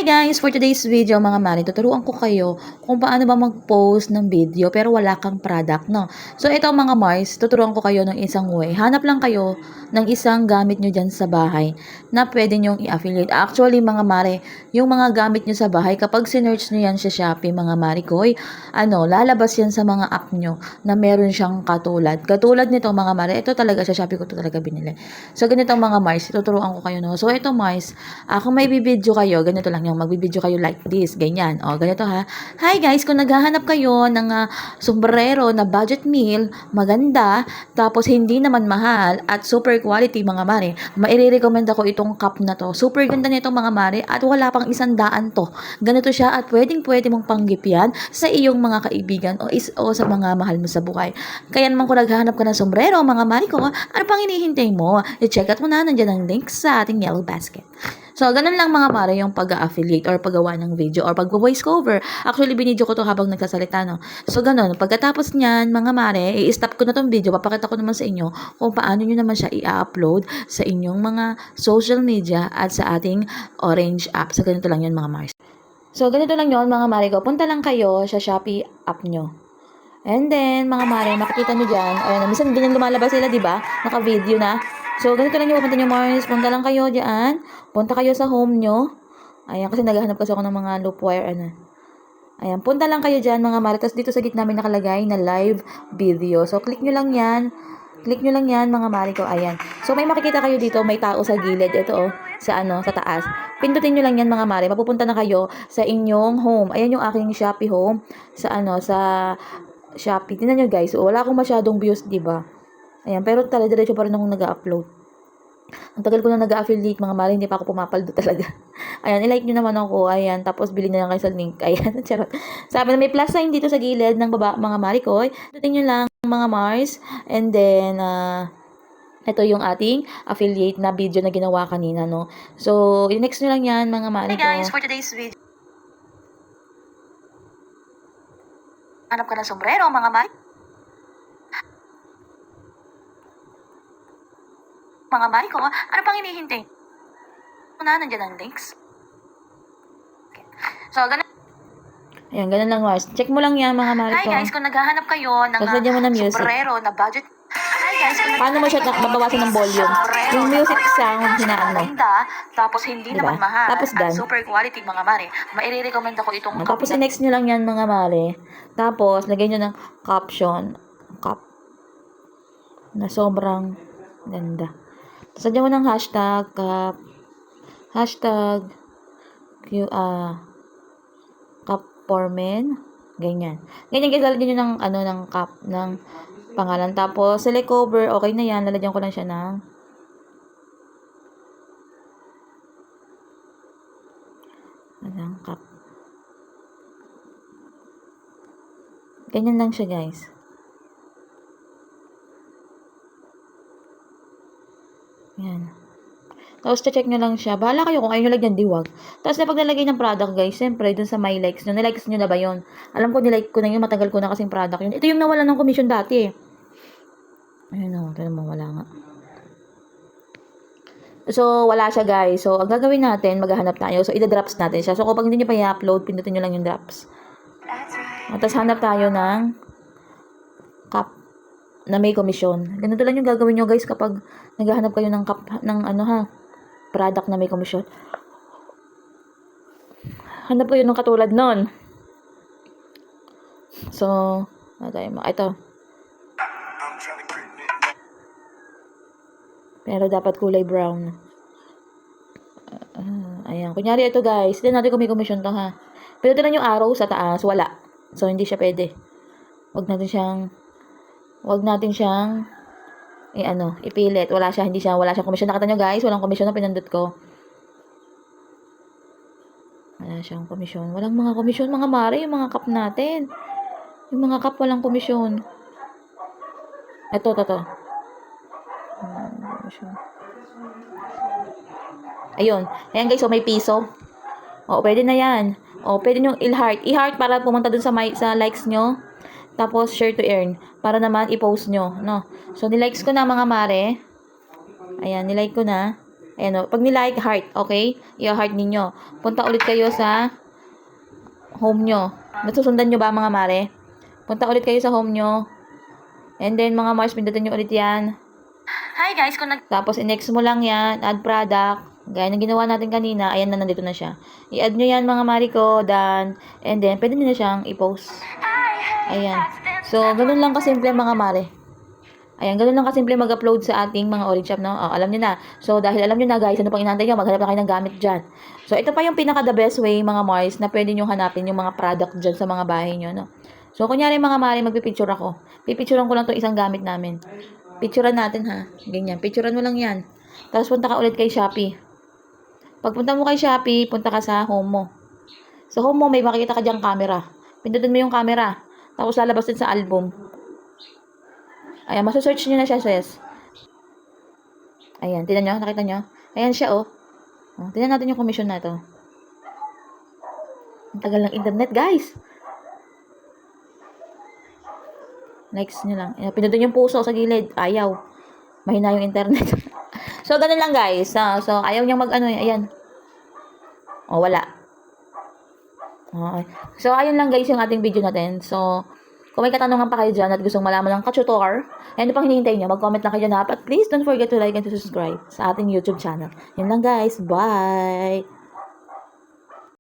Hi guys! For today's video mga mari, tuturuan ko kayo kung paano ba mag-post ng video pero wala kang product, no? So ito mga Mars, tuturuan ko kayo ng isang way. Hanap lang kayo ng isang gamit nyo dyan sa bahay na pwede nyong i-affiliate. Actually mga mari, yung mga gamit nyo sa bahay, kapag sinearch nyo yan sa Shopee mga mari ko, lalabas yan sa mga app nyo na meron siyang katulad. Katulad nito mga mari, ito talaga sa Shopee ko to talaga binili. So ganito mga Mars, tuturuan ko kayo, no? So ito Mars, kung may bibidyo kayo, ganito lang yung magbibideo kayo like this, ganyan. O, ganito ha. Hi guys, kung naghahanap kayo ng sombrero na budget meal, maganda, tapos hindi naman mahal, at super quality mga mare, maire-recommend ako itong cup na to. Super ganda nito mga mare, at wala pang 100 to. Ganito siya, at pwede mong panggip yan sa iyong mga kaibigan o sa mga mahal mo sa buhay. Kaya naman kung naghahanap ka ng sombrero, mga mare ko, ano pang hinihintay mo? I-check out mo na, nandiyan ang link sa ating yellow basket. So, ganun lang mga mare yung pag-affiliate or paggawa ng video or pag-voice cover. Actually, binidyo ko to habang nagsasalita, no? So, ganun. Pagkatapos niyan, mga mare, i-stop ko na tong video. Papakita ko naman sa inyo kung paano nyo naman siya i-upload sa inyong mga social media at sa ating Orange app. So, ganito lang yun mga mare. So, ganito lang yun mga mare ko. Punta lang kayo sa Shopee app nyo. And then, mga mare, makikita nyo dyan. Ayan, minsan ganyan lumalabas sila, di ba? Naka-video na. So, ganito lang yung pupunta nyo, Mars. Punta lang kayo dyan. Punta kayo sa home nyo. Ayan, kasi naghahanap kasi ako ng mga loop wire, Ayan, punta lang kayo dyan, mga mare. Tapos dito sa gitna may nakalagay na live video. So, click nyo lang yan. Click nyo lang yan, mga mare ko. Ayan. So, may makikita kayo dito. May tao sa gilid. Ito, sa taas. Pindutin nyo lang yan, mga mare. Mapupunta na kayo sa inyong home. Ayan yung aking Shopee home. Sa Shopee. Tingnan nyo guys, wala akong masyadong views, diba? Ayan, pero diretso pa rin akong nag-upload. Ang tagal ko na nag-affiliate mga mare, hindi pa ako pumapaldo talaga. Ayan, i-like nyo naman ako. Ayan, tapos bilhin na lang kayo sa link. Ayan, charot. Sabi na may plus sign dito sa gilid ng mga mare ko. Pindutin nyo lang mga Mars. And then, ito yung ating affiliate na video na ginawa kanina, no? So, i-next nyo lang yan mga mare ko. Hey guys, for today's video, hanap ka ng sombrero, mga mare. Mga mare ko, ano pang hinihintay? Nandiyan ang links. Okay. So, ganun. Ayan, ganun lang, Mars. Check mo lang yan, mga mare ko. Hi guys, kung naghahanap kayo ng sombrero na budget. Hi guys, paano mo siya babawasan ng volume? Yung music sound, hinaan mo. Tapos hindi naman mahal. Tapos at super quality, mga mare. Maire-recommend ako itong tapos i-next nyo lang yan, mga mare. Tapos, lagay nyo ng caption. Na sobrang ganda. Sadya mo ng hashtag, cup for men. Ganyan. Ganyan guys, lalagyan nyo ng cup, ng pangalan. Tapos, select cover, okay na yan. Lalagyan ko lang siya ng cup. Ganyan lang siya guys. Yan. Tapos, check nyo lang siya. Bahala kayo kung ayaw nyo lagyan, diwag. Tapos, na pag nalagay ng product, guys, siyempre, dun sa my likes nyo. Nilikes nyo na ba yun? Alam ko, nilike ko na yun. Matagal ko na kasing product yun. Ito yung nawala ng commission dati, Ayun o. Tignan mo, wala nga. So, wala siya, guys. So, ang gagawin natin, maghahanap tayo. So, ida-drops natin siya. So, kapag hindi nyo pa i-upload, pindutin nyo lang yung drops. Tapos, hanap tayo ng cup na may commission. Ganito lang yung gagawin nyo guys kapag naghahanap kayo ng cup, ng product na may commission. Hanap ko yun ng katulad nun. So, ito. Pero dapat kulay brown. Ayan. Kunyari ito guys. Hindi natin kung may commission to ha. Pero ito lang yung arrow sa taas. Wala. So, hindi siya pwede. Huwag natin siyang ipilit. Wala siyang commission. Nakita nyo guys, walang commission na pinindot ko. Wala siyang commission. Walang mga commission, mga mare, yung mga cup natin. Yung mga cup walang commission. Ito. Ayun. Ayan guys, so may piso. Pwede na yan. Pwede nyo i-heart para pumunta dun sa likes nyo. Tapos, share to earn. Para naman, i-post nyo, no? So, nilikes ko na, mga mare. Ayan, nilike ko na. Ayan o. Pag nilike, heart. Okay? I-heart ninyo. Punta ulit kayo sa home nyo. Nasusundan nyo ba mga mare? Punta ulit kayo sa home nyo. And then mga Mars, pindutin nyo ulit yan. Hi guys, Tapos, i-next mo lang yan, add product. Gaya ng ginawa natin kanina, ayan na, nandito na siya. I-add nyo yan mga Mariko, done. And then, pwede nyo na siyang i-post. Ayan. So, ganun lang kasimple mga mare. Ayan, ganun lang kasimple mag-upload sa ating mga orange shop, no? Oh, alam nyo na. So, dahil alam nyo na guys, ano pang inaantay nyo, maghanap na kayo ng gamit dyan. So, ito pa yung pinaka the best way mga Mars na pwede nyo hanapin yung mga product dyan sa mga bahay nyo, no? So, kunyari mga mare, magpipicture ako. Pipicturean ko lang itong isang gamit namin. Picturean natin ha. Ganyan. Picturean mo lang yan. Tapos punta ka ulit kay Shopee. Pagpunta mo kay Shopee, punta ka sa home mo. Sa home mo, may makikita ka diyang camera. Pindutin mo yung camera. Tapos lalabas din sa album. Ayan, masasearch nyo na siya, sis. Ayan, tingnan nyo, nakita nyo? Ayan siya, oh. Tingnan natin yung commission na ito. Ang tagal ng internet, guys. Next nyo lang. Ayan, pindutin yung puso sa gilid. Ayaw. Mahina yung internet. So, ganun lang, guys. So, ayaw niyang mag-ano, ayan. Oh, wala. Okay. So, ayun lang, guys, yung ating video natin. So, kung may katanungan pa kayo dyan at gustong malaman ng ka-tutor, ano pang hinihintay nyo, mag-comment lang kayo dyan. At please, don't forget to like and to subscribe sa ating YouTube channel. Yun lang, guys. Bye!